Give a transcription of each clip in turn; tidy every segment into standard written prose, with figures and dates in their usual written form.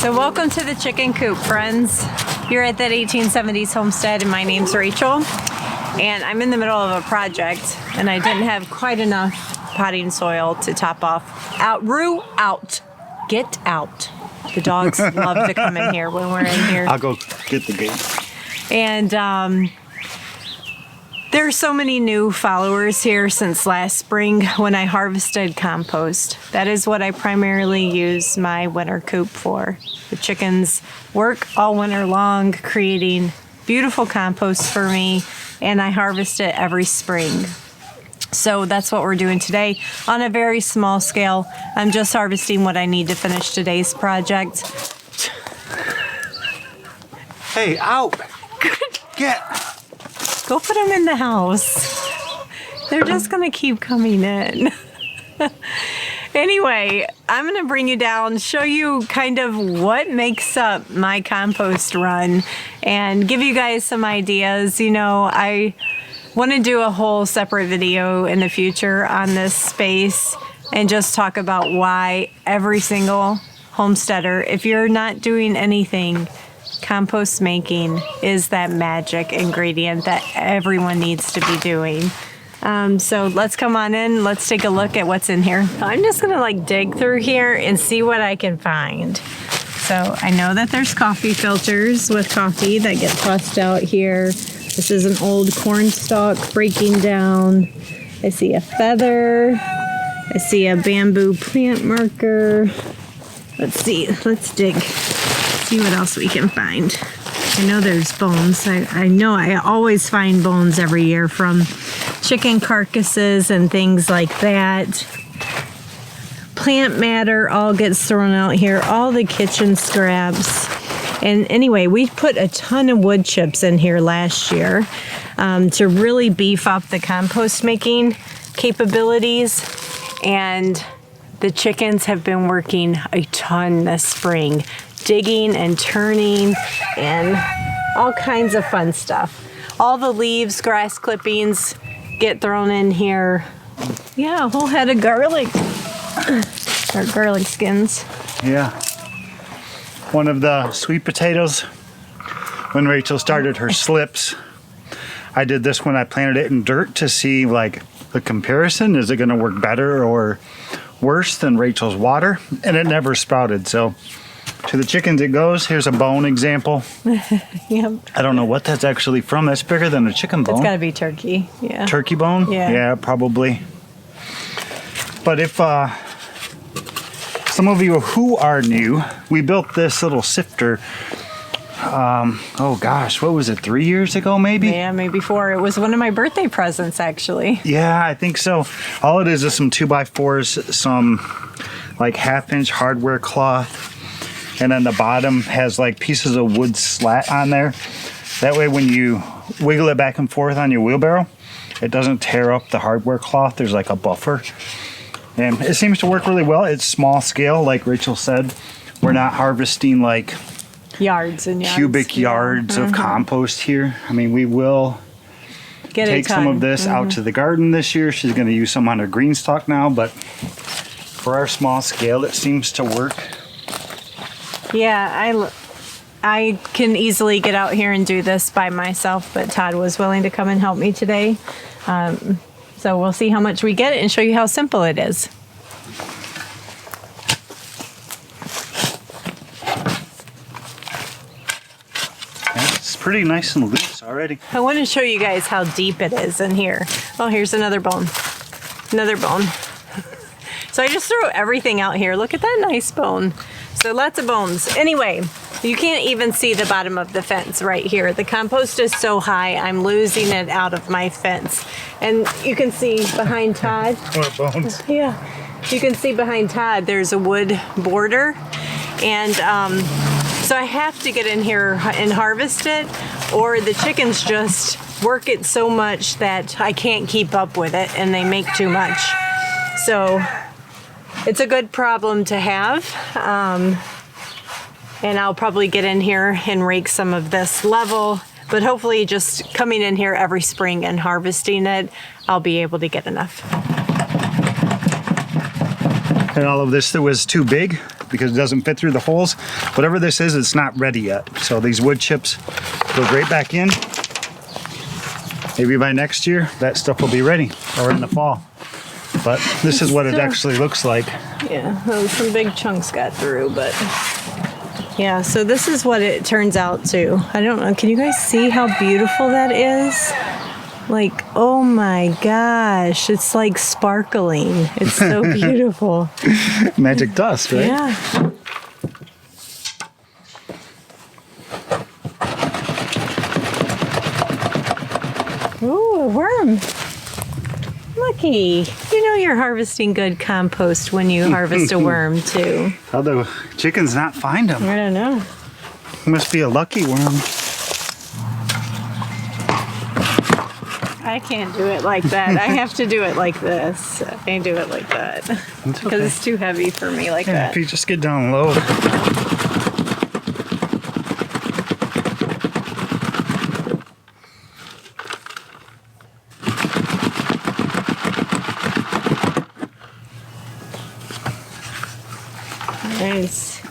So welcome to the chicken coop, friends. You're at that 1870s homestead, and my name's Rachel. And I'm in the middle of a project, and I didn't have quite enough potting soil to top off. Root out. Get out. The dogs love to come in here when we're in here. I'll go get the gate. And there's so many new followers here since last spring when I harvested compost. That is what I primarily use my winter coop for. The chickens work all winter long creating beautiful compost for me, and I harvest it every spring. So that's what we're doing today on a very small scale. I'm just harvesting what I need to finish today's project. Hey, out! Get! Go put them in the house. They're just gonna keep coming in. Anyway, I'm gonna bring you down, show you kind of what makes up my compost run, and give you guys some ideas. You know, I want to do a whole separate video in the future on this space and just talk about why every single homesteader, if you're not doing anything, compost making is that magic ingredient that everyone needs to be doing. So let's come on in. Let's take a look at what's in here. I'm just gonna like dig through here and see what I can find. So I know that there's coffee filters with coffee that get tossed out here. This is an old corn stalk breaking down. I see a feather. I see a bamboo plant marker. Let's see, let's dig. See what else we can find. I know there's bones. I know I always find bones every year from chicken carcasses and things like that. Plant matter all gets thrown out here. All the kitchen scraps. And anyway, we put a ton of wood chips in here last year to really beef up the compost making capabilities. And the chickens have been working a ton this spring, digging and turning and all kinds of fun stuff. All the leaves, grass clippings get thrown in here. Yeah, a whole head of garlic, or garlic skins. Yeah. One of the sweet potatoes, when Rachel started her slips, I did this when I planted it in dirt to see like the comparison. Is it gonna work better or worse than Rachel's water? And it never sprouted, so to the chickens it goes. Here's a bone example. Yep. I don't know what that's actually from. That's bigger than a chicken bone. It's gotta be turkey, yeah. Turkey bone? Yeah. Yeah, probably. But if some of you who are new, we built this little sifter, oh gosh, what was it, 3 years ago maybe? Yeah, maybe 4. It was one of my birthday presents, actually. Yeah, I think so. All it is some 2x4s, some like 1/2-inch hardware cloth, and then the bottom has like pieces of wood slat on there. That way when you wiggle it back and forth on your wheelbarrow, it doesn't tear up the hardware cloth. There's like a buffer. And it seems to work really well. It's small scale, like Rachel said. We're not harvesting like yards and yards. Cubic yards of compost here. I mean, we will take some of this out to the garden this year. She's going to use some on her GreenStalk now, but for our small scale, it seems to work. Yeah, I can easily get out here and do this by myself, but Todd was willing to come and help me today. So we'll see how much we get and show you how simple it is. It's pretty nice and loose already. I want to show you guys how deep it is in here. Oh, here's another bone. Another bone. So I just threw everything out here. Look at that nice bone. So lots of bones. Anyway, you can't even see the bottom of the fence right here. The compost is so high, I'm losing it out of my fence. And you can see behind Todd. More bones. Yeah. You can see behind Todd, there's a wood border. And so I have to get in here and harvest it, or the chickens just work it so much that I can't keep up with it and they make too much. So it's a good problem to have. And I'll probably get in here and rake some of this level, but hopefully just coming in here every spring and harvesting it, I'll be able to get enough. And all of this that was too big, because it doesn't fit through the holes. Whatever this is, it's not ready yet. So these wood chips go right back in. Maybe by next year, that stuff will be ready, or in the fall. But this is what it actually looks like. Yeah, well, some big chunks got through, but yeah, so this is what it turns out to. I don't know, can you guys see how beautiful that is? Like, oh my gosh, it's like sparkling. It's so beautiful. Magic dust, right? Yeah. Ooh, a worm. Looky. You know you're harvesting good compost when you harvest a worm, too. How the chickens not find them? I don't know. Must be a lucky worm. I can't do it like that. I have to do it like this. I can't do it like that. Because it's too heavy for me like that. If you just get down low. Nice.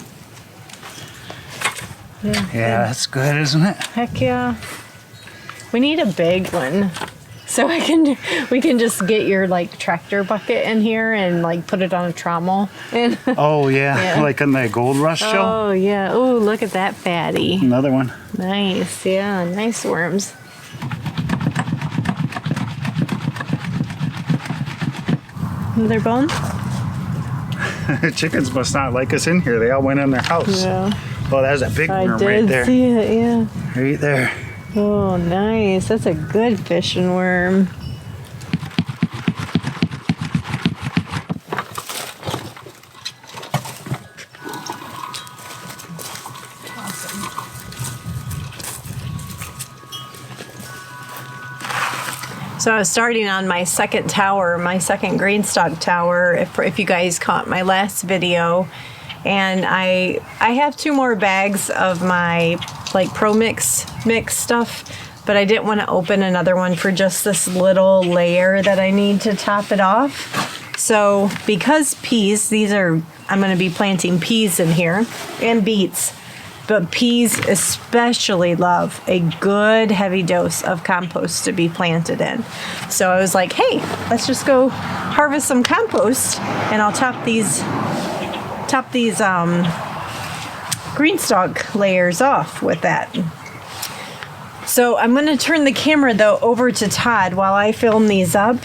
Yeah, that's good, isn't it? Heck yeah. We need a big one. So we can just get your like tractor bucket in here and like put it on a trommel. And Oh yeah, like on the Gold Rush show. oh yeah. Oh, look at that fatty. Another one. Nice. Yeah, nice worms. Another bone? Chickens must not like us in here. They all went in their house. Yeah. Oh, there's a big worm right there. I did see it, yeah. Right there. Oh, nice. That's a good fishing worm. So I was starting on my second tower, my second GreenStalk tower, if you guys caught my last video. And I have 2 more bags of my like Pro mix stuff, but I didn't want to open another one for just this little layer that I need to top it off. So because peas, I'm going to be planting peas in here and beets. But peas especially love a good heavy dose of compost to be planted in. So I was like, hey, let's just go harvest some compost and I'll top these GreenStalk layers off with that. So I'm going to turn the camera though over to Todd while I fill these up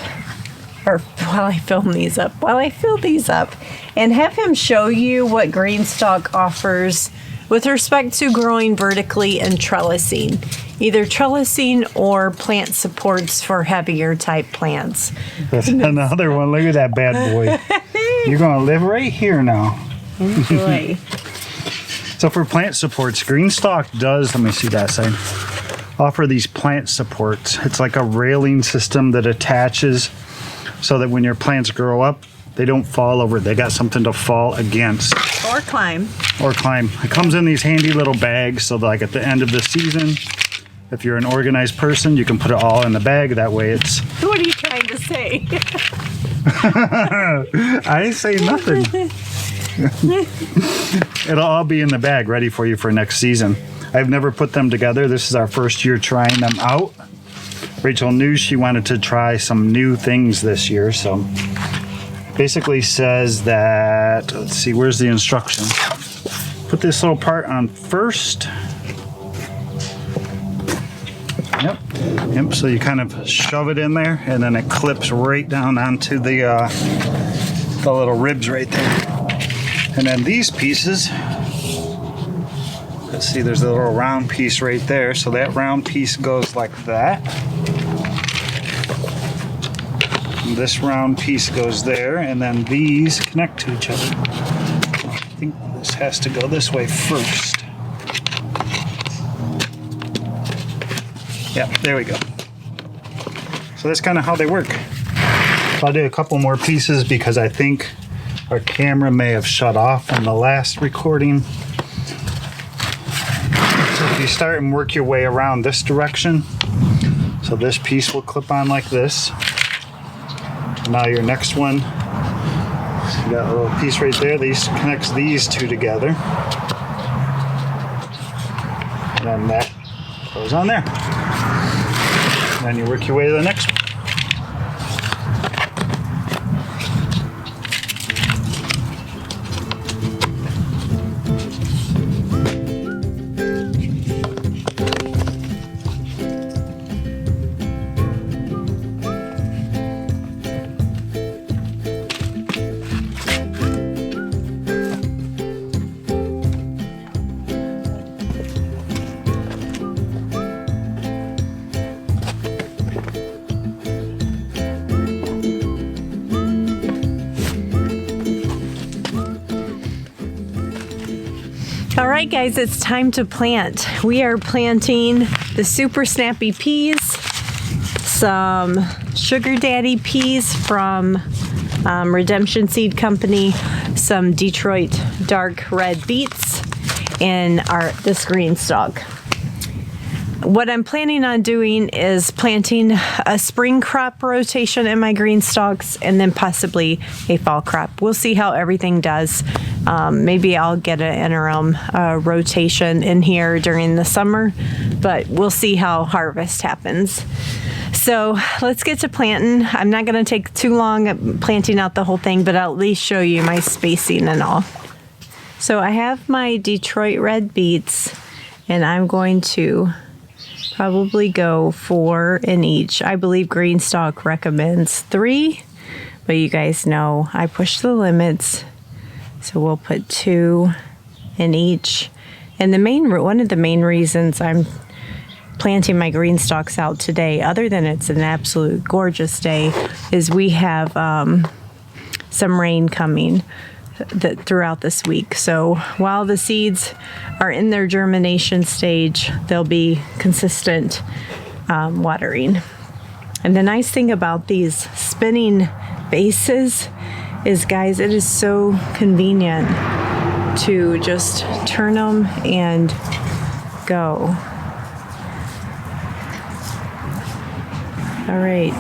and have him show you what GreenStalk offers with respect to growing vertically and trellising, either trellising or plant supports for heavier type plants. That's another one. Look at that bad boy. You're going to live right here now. Boy. So for plant supports, GreenStalk does, let me see that side, offer these plant supports. It's like a railing system that attaches so that when your plants grow up, they don't fall over. They got something to fall against. Or climb. It comes in these handy little bags, so like at the end of the season, if you're an organized person, you can put it all in the bag. That way it's... What are you trying to say? I ain't say nothing. It'll all be in the bag ready for you for next season. I've never put them together. This is our first year trying them out. Rachel knew she wanted to try some new things this year, so basically says that, let's see, where's the instructions? Put this little part on first. Yep, so you kind of shove it in there and then it clips right down onto the little ribs right there. And then these pieces, let's see, there's a little round piece right there. So that round piece goes like that. And this round piece goes there, and then these connect to each other. I think this has to go this way first. Yeah, there we go. So that's kind of how they work. So I'll do a couple more pieces because I think our camera may have shut off in the last recording. So if you start and work your way around this direction, so this piece will clip on like this. Now your next one Got a little piece right there. These connects these two together. And then that goes on there. And then you work your way to the next one. All right, guys, it's time to plant. We are planting the super snappy peas, some sugar daddy peas from Redemption Seed Company, some Detroit dark red beets, and this GreenStalk. What I'm planning on doing is planting a spring crop rotation in my GreenStalks and then possibly a fall crop. We'll see how everything does. Maybe I'll get an interim rotation in here during the summer, but we'll see how harvest happens. So let's get to planting. I'm not going to take too long planting out the whole thing, but I'll at least show you my spacing and all. So I have my Detroit red beets, and I'm going to probably go 4 in each. I believe GreenStalk recommends 3, but you guys know I push the limits. So we'll put 2 in each. And one of the main reasons I'm planting my GreenStalks out today, other than it's an absolute gorgeous day, is we have some rain coming throughout this week. So while the seeds are in their germination stage, there'll be consistent watering. And the nice thing about these spinning bases is, guys, it is so convenient to just turn them and go. All right.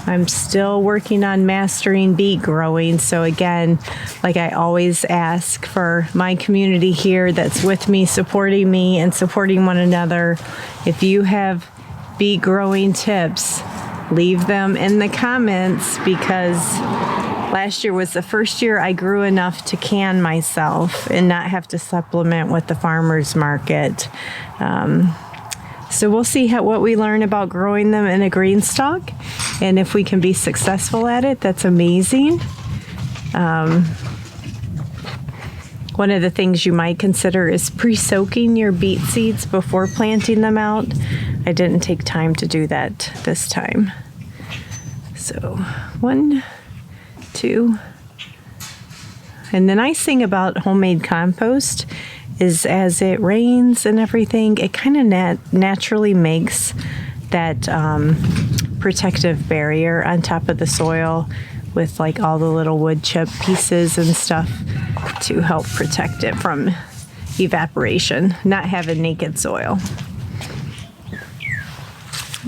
I'm still working on mastering beet growing. So again, like I always ask for my community here that's with me, supporting me and supporting one another, if you have beet growing tips, leave them in the comments, because last year was the first year I grew enough to can myself and not have to supplement with the farmer's market. So we'll see what we learn about growing them in a GreenStalk, and if we can be successful at it, that's amazing. One of the things you might consider is pre-soaking your beet seeds before planting them out. I didn't take time to do that this time. So 1, 2. And the nice thing about homemade compost is as it rains and everything, it kind of naturally makes that protective barrier on top of the soil with like all the little wood chip pieces and stuff to help protect it from evaporation, not having naked soil.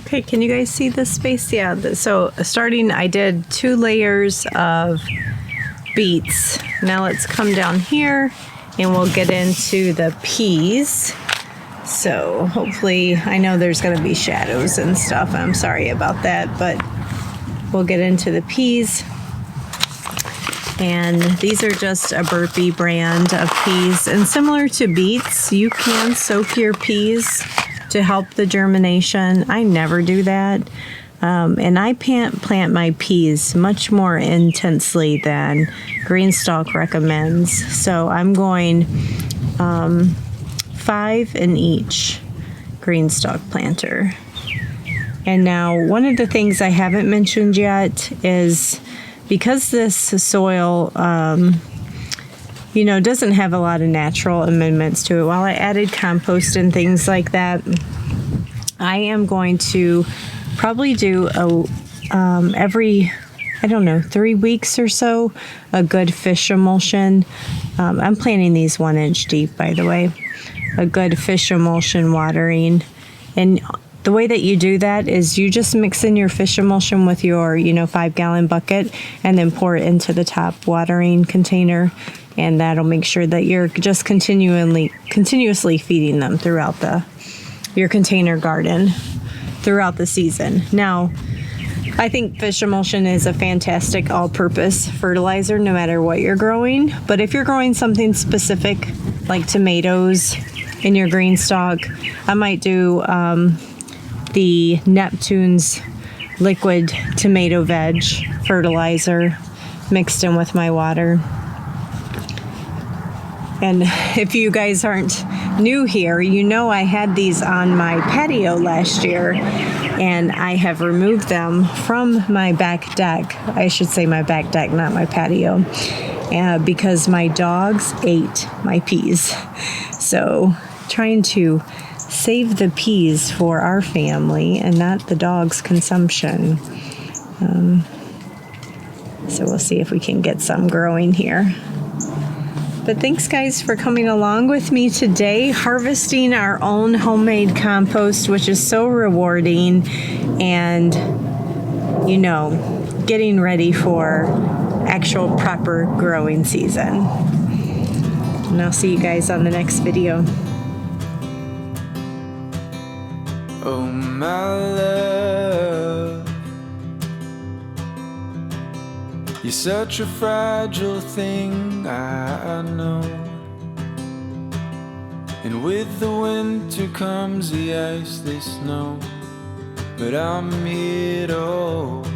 Okay, can you guys see this space? Yeah, so starting, I did 2 layers of beets. Now let's come down here and we'll get into the peas. So hopefully, I know there's gonna be shadows and stuff. I'm sorry about that, but we'll get into the peas. And these are just a Burpee brand of peas. And similar to beets, you can soak your peas to help the germination. I never do that. And I plant my peas much more intensely than GreenStalk recommends. So I'm going 5 in each GreenStalk planter. And now one of the things I haven't mentioned yet is, because this soil, doesn't have a lot of natural amendments to it, while I added compost and things like that, I am going to probably do every, 3 weeks or so, a good fish emulsion. I'm planting these 1 inch deep, by the way. A good fish emulsion watering. And the way that you do that is you just mix in your fish emulsion with your, 5-gallon bucket and then pour it into the top watering container. And that'll make sure that you're just continuously feeding them throughout your container garden throughout the season. Now, I think fish emulsion is a fantastic all-purpose fertilizer no matter what you're growing. But if you're growing something specific like tomatoes in your GreenStalk, I might do the Neptune's liquid tomato veg fertilizer mixed in with my water. And if you guys aren't new here, I had these on my patio last year, and I have removed them from my back deck. I should say my back deck, not my patio, because my dogs ate my peas. So trying to save the peas for our family and not the dog's consumption. So we'll see if we can get some growing here. But thanks, guys, for coming along with me today, harvesting our own homemade compost, which is so rewarding, and, getting ready for actual proper growing season. And I'll see you guys on the next video. Oh, my love, you're such a fragile thing, I know. And with the winter comes the ice, the snow, but I'm here to hold.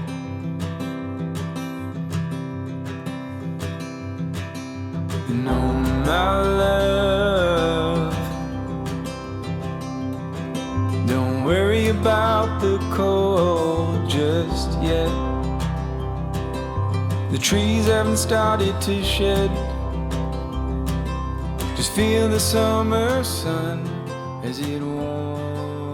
And oh, my love, don't worry about the cold just yet. The trees haven't started to shed. Just feel the summer sun as it warms.